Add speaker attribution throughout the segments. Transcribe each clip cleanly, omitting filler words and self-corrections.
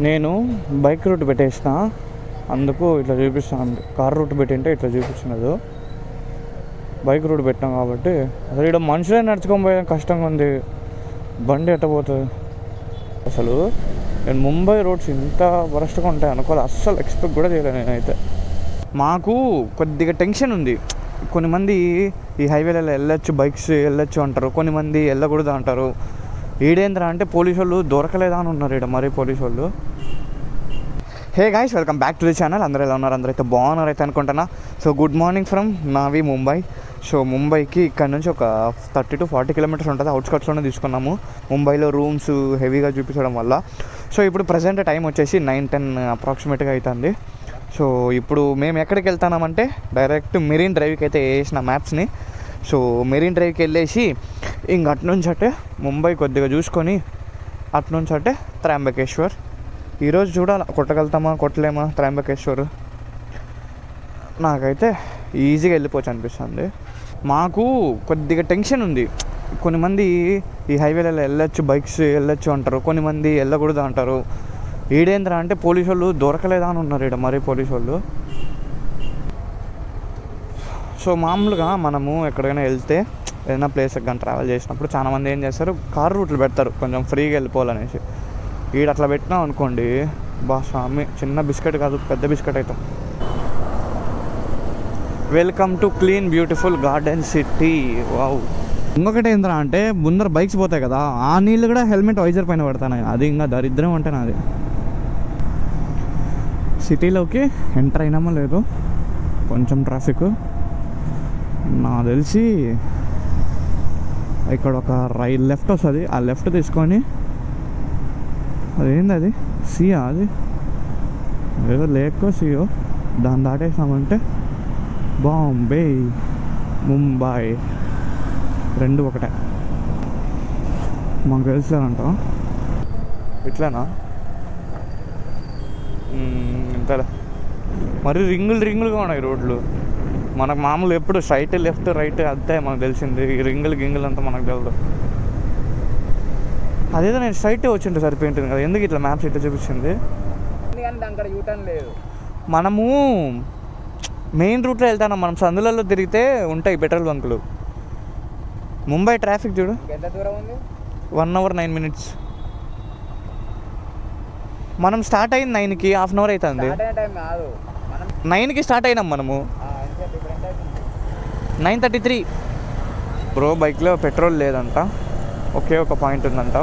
Speaker 1: నేను bike route పెట్టేసిన, అందుకు ఇట్లా చూపిస్తాను. కార్ రూట్ పెట్టింటే ఇట్లా చూపించినదు. బైక్ రూట్ పెట్టినాం కాబట్టి అసలు ఇక్కడ మనుషులే నడుచుకొని పోయడం కష్టంగా ఉంది. బండి ఎట్టబోతుంది అసలు. నేను ముంబై రోడ్స్ ఇంత వరస్ట్గా ఉంటాయి అనుకోవాలి, అస్సలు ఎక్స్పెక్ట్ కూడా చేయలేదు నేనైతే. మాకు కొద్దిగా టెన్షన్ ఉంది. కొన్ని మంది ఈ హైవేలలో వెళ్ళొచ్చు, బైక్స్ వెళ్ళొచ్చు అంటారు, కొన్ని మంది వెళ్ళకూడదు అంటారు. ఈడేంద్రా అంటే పోలీసు వాళ్ళు దొరకలేదా అని ఉన్నారు ఇక్కడ మరి పోలీసు వాళ్ళు. Hey guys, welcome back to the channel. అందరూ ఎలా ఉన్నారు? అందరూ అయితే బాగున్నారు అయితే అనుకుంటున్నా. సో గుడ్ మార్నింగ్ ఫ్రమ్ నావి ముంబై. సో ముంబైకి ఇక్కడ నుంచి ఒక 30 to 40 కిలోమీటర్స్ ఉంటుంది. అవుట్స్కట్స్లోనే తీసుకున్నాము. ముంబైలో రూమ్స్ హెవీగా చూపించడం వల్ల. సో ఇప్పుడు ప్రజెంట్ టైం వచ్చేసి 9-10 అప్రాక్సిమేట్గా అవుతుంది. సో ఇప్పుడు మేము ఎక్కడికి వెళ్తున్నామంటే డైరెక్ట్ మెరీన్ డ్రైవ్కి అయితే వేసిన మ్యాప్స్ని. సో మెరీన్ డ్రైవ్కి వెళ్ళేసి ఇంక అటునుంచి అంటే ముంబై కొద్దిగా చూసుకొని అటునుంచి అంటే త్రయంబకేశ్వర్. ఈరోజు చూడాలి కొట్టగలుగుతామా కొట్టలేమా త్రయంబకేశ్వర్. నాకైతే ఈజీగా వెళ్ళిపోవచ్చు అనిపిస్తుంది. మాకు కొద్దిగా టెన్షన్ ఉంది. కొన్ని మంది ఈ హైవేలలో వెళ్ళొచ్చు, బైక్స్ వెళ్ళొచ్చు అంటారు, కొన్ని మంది వెళ్ళకూడదు అంటారు. ఈడేంద్రా అంటే పోలీసు వాళ్ళు దొరకలేదా అని ఉన్నారు ఇక్కడ మరి పోలీసు వాళ్ళు. సో మామూలుగా మనము ఎక్కడికైనా వెళ్తే ఏదైనా ప్లేస్కి కానీ ట్రావెల్ చేసినప్పుడు చాలామంది ఏం చేస్తారు, కార్ రూట్లు పెడతారు కొంచెం ఫ్రీగా వెళ్ళిపోవాలనేసి. ఈడ అట్లా పెట్టినాం అనుకోండి, బా స్వామి చిన్న బిస్కెట్ కాదు పెద్ద బిస్కెట్ అవుతాం. Welcome to clean beautiful garden city. Wow. ఇంకొకటి ఏంద్రా అంటే ముందర బైక్స్ పోతాయి కదా, ఆ నీళ్ళు కూడా హెల్మెట్ వైజర్ పైన పడతాయి. అది ఇంకా దరిద్రం అంటే నాది. సిటీలోకి ఎంటర్ అయినామో లేదు, కొంచెం ట్రాఫిక్. నాకు తెలిసి ఇక్కడ ఒక లెఫ్ట్ వస్తుంది, ఆ లెఫ్ట్ తీసుకొని అదేంది అది సీయా, అది ఏదో లేకో సీయో, దాన్ని దాటేసామంటే బాంబే ముంబై రెండు ఒకటే. మాకు తెలుస్తారంట. ఇట్లానా ఇంతలే మరి రింగులుగా ఉన్నాయి రోడ్లు. మనకు మామూలు ఎప్పుడు స్ట్రైట్ లెఫ్ట్ రైట్ అంతే మనకు తెలిసింది. ఈ రింగులు అంతా మనకు తెలియదు. అదేదో నేను స్ట్రైట్ వచ్చింటే సరిపోయింటుంది కదా, ఎందుకు ఇట్లా మ్యాప్స్ ఇట్లా చూపించింది. మనము మెయిన్ రూట్లో వెళ్తాను, మనం సందులలో తిరిగితే ఉంటాయి పెట్రోల్ బంకులు. ముంబై ట్రాఫిక్ చూడు, 1 hour 9 minutes. మనం స్టార్ట్ అయింది 9కి, హాఫ్ అన్ అవర్ అవుతుంది. 9కి స్టార్ట్ అయినాం మనము, 9:33. బ్రో బైక్లో పెట్రోల్ లేదంట, ఒకే ఒక పాయింట్ ఉందంట.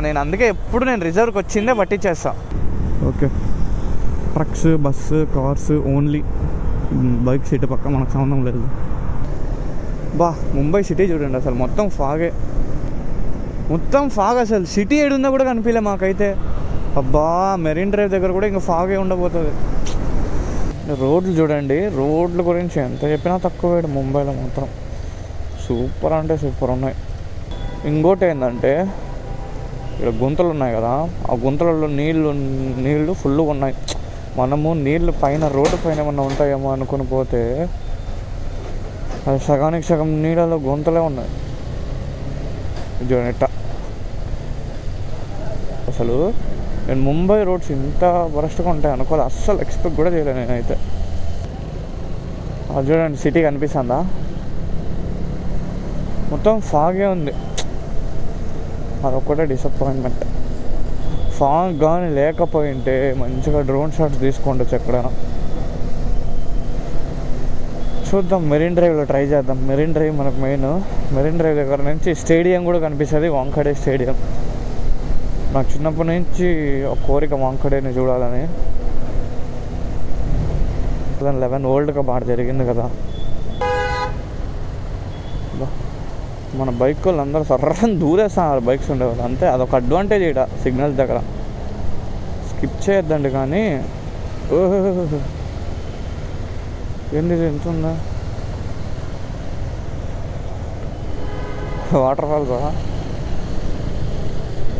Speaker 1: నేను అందుకే ఎప్పుడు నేను రిజర్వ్కి వచ్చిందే పట్టించేస్తా. Okay, trucks, bus, cars only. Bike seat పక్క మనకు సంబంధం లేదు. బా ముంబై సిటీ చూడండి, అసలు మొత్తం ఫాగే, మొత్తం ఫాగ్. అసలు సిటీ ఏడుందో కూడా కనిపించలే మాకైతే. అబ్బా మెరీన్ డ్రైవ్ దగ్గర కూడా ఇంకా ఫాగే ఉండబోతుంది. రోడ్లు చూడండి, రోడ్ల గురించి ఎంత చెప్పినా తక్కువ ముంబైలో మాత్రం సూపర్ అంటే సూపర్ ఉన్నాయి. ఇంకోటి ఏంటంటే ఇక్కడ గుంతలు ఉన్నాయి కదా, ఆ గుంతలలో నీళ్ళు ఫుల్గా ఉన్నాయి. మనము నీళ్ళు పైన రోడ్డు పైన ఏమన్నా ఉంటాయేమో అనుకుని పోతే అది సగానికి సగం నీళ్ళలో గుంతలే ఉన్నాయి. చూడండి అసలు. నేను ముంబై రోడ్స్ ఇంత వరస్ట్గా ఉంటాయి అనుకోవాలి, అస్సలు ఎక్స్పెక్ట్ కూడా చేయలేదు నేనైతే. అది చూడండి సిటీ కనిపిస్తుందా, మొత్తం ఫాగే ఉంది. అదొక్కటే డిసప్పాయింట్మెంట్. ఫాగ్ కానీ లేకపోయింటే మంచిగా డ్రోన్ షాట్స్ తీసుకోండొచ్చు ఎక్కడైనా. చూద్దాం, మెరీన్ డ్రైవ్లో ట్రై చేద్దాం. మెరీన్ డ్రైవ్ మనకు మెయిన్. మెరీన్ డ్రైవ్ దగ్గర నుంచి స్టేడియం కూడా కనిపిస్తుంది, వాంఖడే స్టేడియం. నాకు చిన్నప్పటి నుంచి ఒక కోరిక వాంఖడేని చూడాలని. 2011 వరల్డ్ కప్ ఆడ జరిగింది కదా. మన బైక్ వాళ్ళు అందరూ సర్రని దూరేస్తున్నారు, బైక్స్ ఉండేవాళ్ళు అంతే. అదొక అడ్వాంటేజ్ ఇక్కడ సిగ్నల్స్ దగ్గర. స్కిప్ చేయొద్దండి కానీ. ఏంది ఎంత ఉందా, వాటర్ ఫాల్స్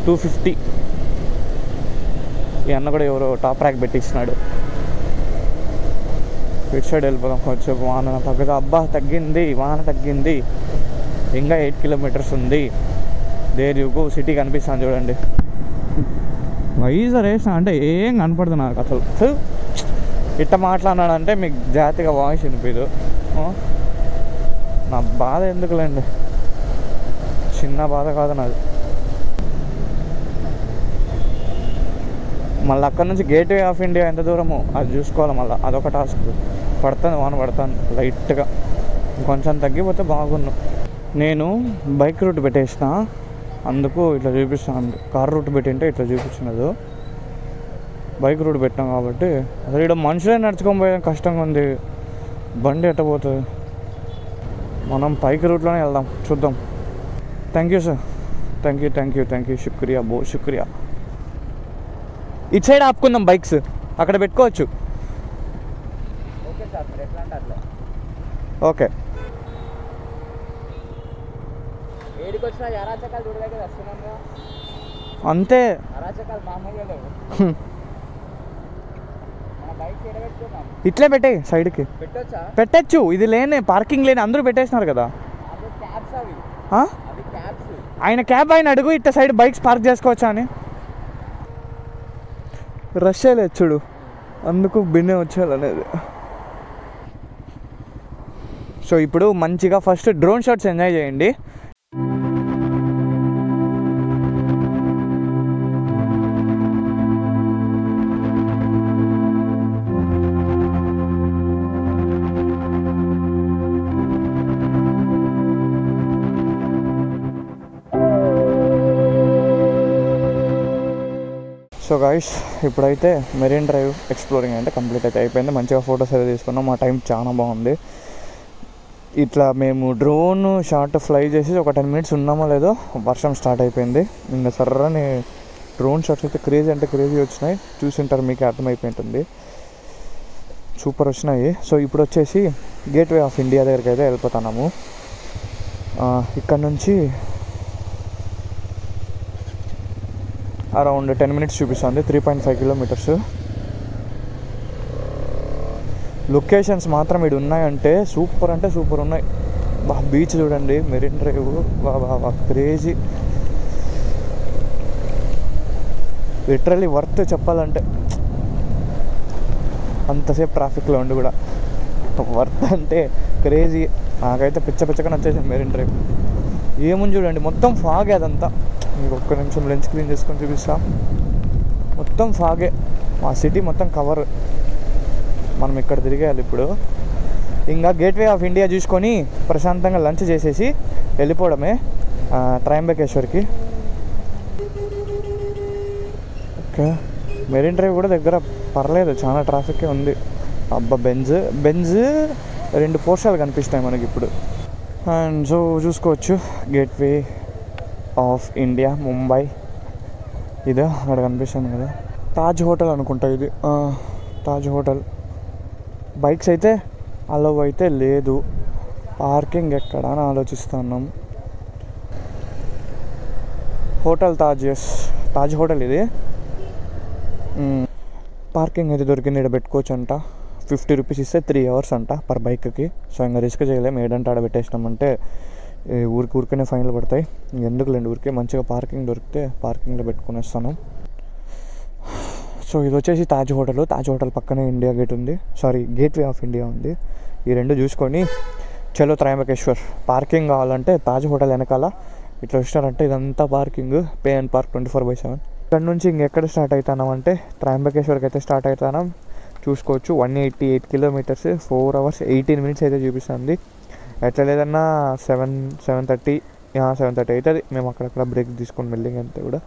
Speaker 1: 250. ఈ అన్న కూడా ఎవరో టాప్ ర్యాక్ పెట్టిస్తున్నాడు. ఇటు సైడ్ వెళ్ళిపోదాం కొంచెం. వాన తగ్గదా, అబ్బా తగ్గింది, వాన తగ్గింది. ఇంకా 8 kilometers ఉంది. There you go. సిటీ కనిపిస్తాను చూడండి. వైజర్ వేసిన అంటే ఏం కనపడదు నాకు అసలు. ఇట్ట మాట్లాడినాడంటే మీకు జాతిగా వాయిస్ వినిపిదు. నా బాధ ఎందుకులేండి, చిన్న బాధ కాదు నాది. మళ్ళీ అక్కడ నుంచి గేట్వే ఆఫ్ ఇండియా ఎంత దూరము అది చూసుకోవాలి. మళ్ళీ అదొక టాస్క్. పడుతుంది వాన పడతాను లైట్గా, కొంచెం తగ్గిపోతే బాగున్నాను. నేను బైక్ రూట్ పెట్టేసిన, అందుకు ఇట్లా చూపిస్తాను. కార్ రూట్ పెట్టింటే ఇట్లా చూపించినదు. బైక్ రూట్ పెట్టినాం కాబట్టి అసలు ఇక్కడ మనుషులే నడుచుకొని పోయే కష్టంగా ఉంది. బండి ఎట్టబోతుంది. మనం బైక్ రూట్లోనే వెళ్దాం, చూద్దాం. Thank you sir, thank you శుక్రియా, బో శుక్రియా. ఇటు సైడ్ ఆపుకుందాం బైక్స్, అక్కడ పెట్టుకోవచ్చు. ఓకే. అంతే, ఇట్లే పెట్టే సైడ్కి పెట్టచ్చు. ఇది లేనే, పార్కింగ్ లేని, అందరూ పెట్టేసినారు కదా. ఆయన క్యాబ్ ఆయన అడుగు, ఇట్ట సైడ్ బైక్స్ పార్క్ చేసుకోవచ్చా అని. రష్ లేదు చూడు, అందుకు బిన్నే వచ్చేయాలనేది. సో ఇప్పుడు మంచిగా ఫస్ట్ డ్రోన్ షాట్స్ ఎంజాయ్ చేయండి. సో గాయ్స్, ఇప్పుడైతే మెరీన్ డ్రైవ్ ఎక్స్ప్లోరింగ్ అంటే కంప్లీట్ అయితే అయిపోయింది. మంచిగా ఫొటోస్ అయితే తీసుకున్నాం. మా టైం చాలా బాగుంది. ఇట్లా మేము డ్రోన్ షాట్ ఫ్లై చేసి ఒక 10 మినిట్స్ ఉన్నామో లేదో వర్షం స్టార్ట్ అయిపోయింది. ఇంకా సర్రని డ్రోన్ షాట్స్ అయితే క్రేజీ అంటే క్రేజీ వచ్చినాయి. చూసింటారు, మీకు అర్థమైపోయింటుంది. సూపర్ వచ్చినాయి. సో ఇప్పుడు వచ్చేసి గేట్వే ఆఫ్ ఇండియా దగ్గరికి అయితే వెళ్ళిపోతున్నాము. ఇక్కడ నుంచి అరౌండ్ 10 మినిట్స్ చూపిస్తుంది. 3.5 కిలోమీటర్స్. లొకేషన్స్ మాత్రం ఇక్కడ ఉన్నాయంటే సూపర్ అంటే సూపర్ ఉన్నాయి. బీచ్ చూడండి, మెరీన్ డ్రైవ్, బా క్రేజీ, లిటరల్లీ వర్త్ చెప్పాలంటే. అంతసేపు ట్రాఫిక్లో ఉండి కూడా వర్త్ అంటే క్రేజీ. నాకైతే పిచ్చగా నచ్చేసింది మెరీన్ డ్రైవ్. ఏముంది చూడండి, మొత్తం ఫాగే అదంతా. మీకు ఒక్క నిమిషం లెన్స్ క్లీన్ చేసుకొని చూపిస్తా. మొత్తం ఫాగే, మా సిటీ మొత్తం కవర్. మనం ఇక్కడ తిరిగేయాలి ఇప్పుడు. ఇంకా గేట్వే ఆఫ్ ఇండియా చూసుకొని ప్రశాంతంగా లంచ్ చేసేసి వెళ్ళిపోవడమే ట్రయంబకేశ్వర్కి. ఓకే, మెరీన్ డ్రైవ్ కూడా దగ్గర పర్లేదు, చాలా ట్రాఫిక్కే ఉంది. అబ్బా, బెంజ్ 2 పోస్టర్లు కనిపిస్తాయి మనకి ఇప్పుడు. అండ్ సో చూసుకోవచ్చు గేట్వే ఆఫ్ ఇండియా ముంబై. ఇదే అక్కడ కనిపిస్తుంది కదా, తాజ్ హోటల్ అనుకుంటా ఇది. తాజ్ హోటల్. బైక్స్ అయితే అలవ్ అయితే లేదు. పార్కింగ్ ఎక్కడ అని ఆలోచిస్తున్నాం. Hotel Taj, yes Taj hotel ఇది. పార్కింగ్ అయితే దొరికింది, ఇక్కడ పెట్టుకోవచ్చు అంట. 50 రూపీస్ ఇస్తే 3 అవర్స్ అంట పర్ బైక్కి. సో ఇంకా రిస్క్ చేయలేము. ఏడంటే ఆడ పెట్టేసినామంటే ఊరికనే ఫైన్లు పడతాయి. ఎందుకులేండి, ఊరికే మంచిగా పార్కింగ్ దొరికితే పార్కింగ్లో పెట్టుకునేస్తాను. సో ఇది వచ్చేసి తాజ్ హోటల్. తాజ్ హోటల్ పక్కనే ఇండియా గేట్ ఉంది, సారీ గేట్వే ఆఫ్ ఇండియా ఉంది. ఈ రెండు చూసుకొని చలో త్రయంబకేశ్వర్. పార్కింగ్ కావాలంటే తాజ్ హోటల్ వెనకాల ఇట్లా వచ్చినారంటే ఇదంతా పార్కింగ్. Pay and park 24/7. ఇక్కడ నుంచి ఇంకెక్కడ స్టార్ట్ అవుతున్నాం అంటే త్రయంబకేశ్వర్కి అయితే స్టార్ట్ అవుతున్నాం. చూసుకోవచ్చు 188 కిలోమీటర్స్, 4 hours 18 minutes అయితే చూపిస్తుంది. ఎట్లా లేదన్నా 7:30 అవుతుంది. మేము అక్కడక్కడ బ్రేక్ తీసుకొని మెల్లింగ్ అంతే కూడా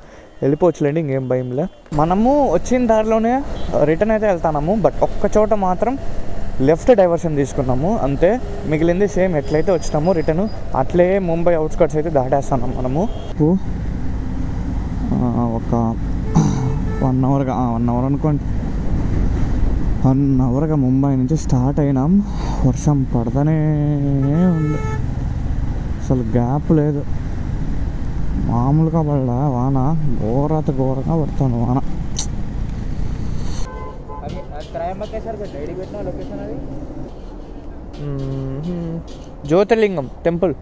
Speaker 1: వెళ్ళిపోవచ్చులేండి, ఇంకేం భయంలే. మనము వచ్చిన దారిలోనే రిటర్న్ అయితే వెళ్తున్నాము. బట్ ఒక్క చోట మాత్రం లెఫ్ట్ డైవర్షన్ తీసుకున్నాము అంతే. మిగిలింది సేమ్ ఎట్లయితే వచ్చినాము రిటర్న్ అట్లే ముంబై అవుట్స్కట్స్ అయితే దాటేస్తున్నాం మనము. ఒక 1 hour అనుకోండి, 1 hourగా ముంబై నుంచి స్టార్ట్ అయినాం. వర్షం పడతానే ఉంది, అసలు గ్యాప్ లేదు. మామూలుగా పడలా వాన, ఘోరంగా పడుతుంది వాన. జ్యోతిర్లింగం టెంపుల్.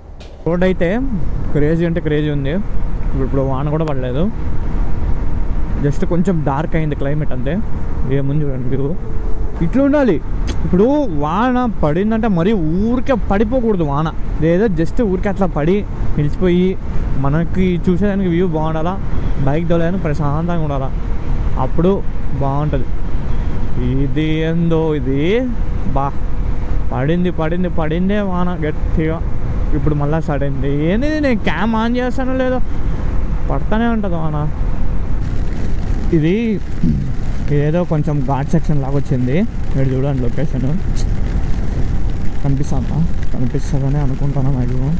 Speaker 1: రోడ్ అయితే క్రేజీ అంటే క్రేజీ ఉంది. ఇప్పుడు వాన కూడా పడలేదు. జస్ట్ కొంచెం డార్క్ అయింది క్లైమేట్ అంతే. ఏముంది చూడండి వ్యూ. ఇట్లా ఉండాలి. ఇప్పుడు వాన పడిందంటే మరీ ఊరికే పడిపోకూడదు వాన, లేదా జస్ట్ ఊరికే అట్లా పడి నిలిచిపోయి మనకి చూసేదానికి వ్యూ బాగుండాలా, బైక్ తోలేదానికి ప్రశాంతంగా ఉండాలా, అప్పుడు బాగుంటుంది. ఇది ఏందో ఇది బా పడిందే వాన గట్టిగా. ఇప్పుడు మళ్ళీ స్టార్ట్ అయింది. ఏంది నేను క్యామ్ ఆన్ చేస్తానో లేదో పడతానే ఉంటుంది వాన. ఇది ఏదో కొంచెం ఘాట్ సెక్షన్ లాగా వచ్చింది. మీరు చూడండి లొకేషన్ కనిపిస్తుందని అనుకుంటాను. మ్యాక్సిమం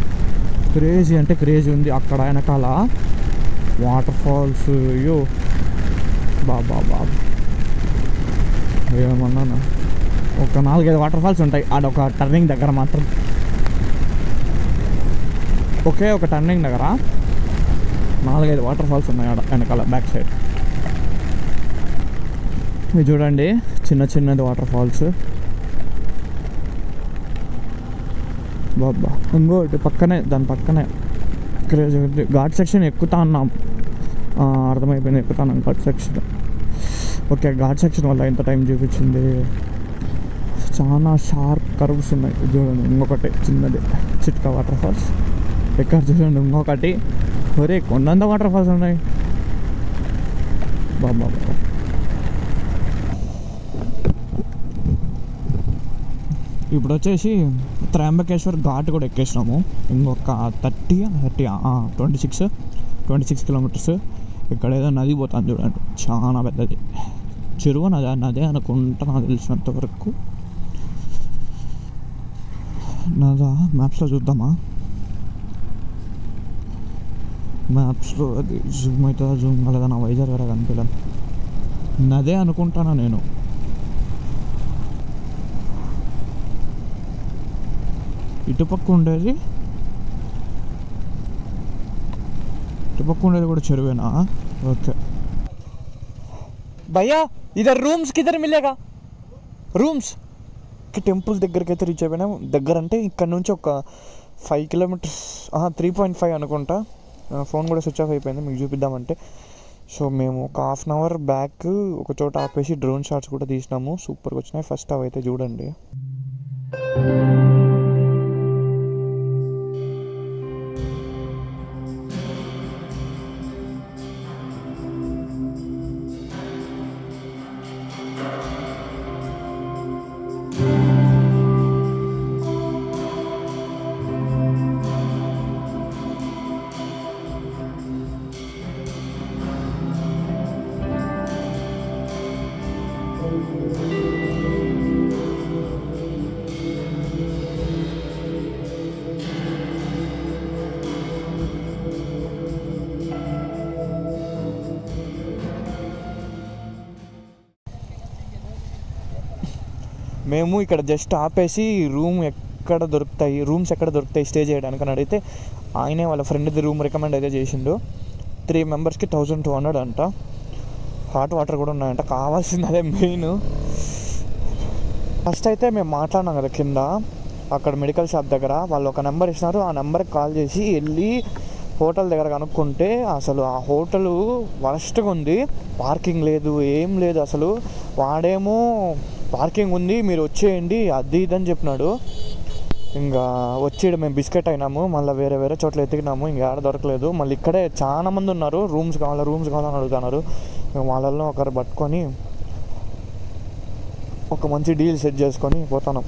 Speaker 1: క్రేజీ అంటే క్రేజీ ఉంది. అక్కడ వెనకాల వాటర్ ఫాల్స్. అయ్యో బాబా ఏమన్నాను, ఒక 4-5 వాటర్ ఫాల్స్ ఉంటాయి ఆడొక టర్నింగ్ దగ్గర మాత్రం. ఒకే ఒక టర్నింగ్ దగ్గర 4-5 వాటర్ ఫాల్స్ ఉన్నాయి ఆడ వెనకాల బ్యాక్ సైడ్. మీరు చూడండి చిన్నది వాటర్ ఫాల్స్. బాబా ఇంకోటి పక్కనే, దాని పక్కనే క్రేజ్ ఘాట్ సెక్షన్ ఎక్కుతా అన్నాం. అర్థమైపోయింది, ఎక్కుతాను ghat section. Okay, ghat section వల్ల ఇంత టైం చూపించింది. చాలా షార్ప్ కర్వ్స్ ఉన్నాయి. చూడండి ఇంకొకటి చిన్నది చిట్కా వాటర్ ఫాల్స్. ఎక్కడ చూడండి ఇంకొకటి. ఒరే కొండంత వాటర్ ఫాల్స్ ఉన్నాయి బాబా. ఇప్పుడు వచ్చేసి త్రయంబకేశ్వర్ ఘాట్ కూడా ఎక్కేసినాము. ఇంకొక 26 కిలోమీటర్స్. ఇక్కడ ఏదో నది పోతుంది చూడండి, చాలా పెద్దది చెరువు. నదే అనుకుంటా నాకు తెలిసినంత వరకు. నదా మ్యాప్స్లో చూద్దామా, మ్యాప్స్లో అది జూమ్ అవుతుందా జూమ్ కాలేదా, నా వైజాగ్ వేరే కనిపించడం. నదే అనుకుంటానా నేను. ఇటుపక్క ఉండేది కూడా చెరువేనా? ఓకే భయ్యా, ఇద్దరు రూమ్స్ కిద్దరు మిలేగా. రూమ్స్ టెంపుల్ దగ్గరికి అయితే రీచ్ అయిపోయినా. దగ్గర అంటే ఇక్కడ నుంచి ఒక 5 కిలోమీటర్స్, 3.5 అనుకుంటా. ఫోన్ కూడా స్విచ్ ఆఫ్ అయిపోయింది మీకు చూపిద్దామంటే. సో మేము ఒక 1/2 అవర్ బ్యాక్ ఒక చోట ఆపేసి డ్రోన్ షాట్స్ కూడా తీసినాము. సూపర్గా వచ్చినాయి. ఫస్ట్ అవి అయితే చూడండి. మేము ఇక్కడ జస్ట్ ఆపేసి రూమ్స్ ఎక్కడ దొరుకుతాయి స్టే చేయడానికి అని అడిగితే ఆయనే వాళ్ళ ఫ్రెండ్ది రూమ్ రికమెండ్ అయితే చేసిండు. 3 మెంబర్స్కి 1200 అంట. హాట్ వాటర్ కూడా ఉన్నాయంట. కావాల్సింది అదే మెయిన్. ఫస్ట్ అయితే మేము మాట్లాడినాం కదా కింద అక్కడ మెడికల్ షాప్ దగ్గర, వాళ్ళు ఒక నెంబర్ ఇచ్చినారు. ఆ నెంబర్కి కాల్ చేసి వెళ్ళి హోటల్ దగ్గర కనుక్కుంటే అసలు ఆ హోటల్ వరస్ట్గా ఉంది. పార్కింగ్ లేదు, ఏం లేదు అసలు. వాడేమో పార్కింగ్ ఉంది మీరు వచ్చేయండి అది ఇదని చెప్పినాడు. ఇంకా వచ్చి మేము బిస్కెట్ అయినాము. మళ్ళీ వేరే చోట్ల ఎతికినాము, ఇంకా ఆడ దొరకలేదు. మళ్ళీ ఇక్కడే చాలా మంది ఉన్నారు, రూమ్స్ కావాలని అడుగుతున్నారు. వాళ్ళల్లో ఒకరు పట్టుకొని ఒక మంచి డీల్ సెట్ చేసుకొని పోతున్నాం.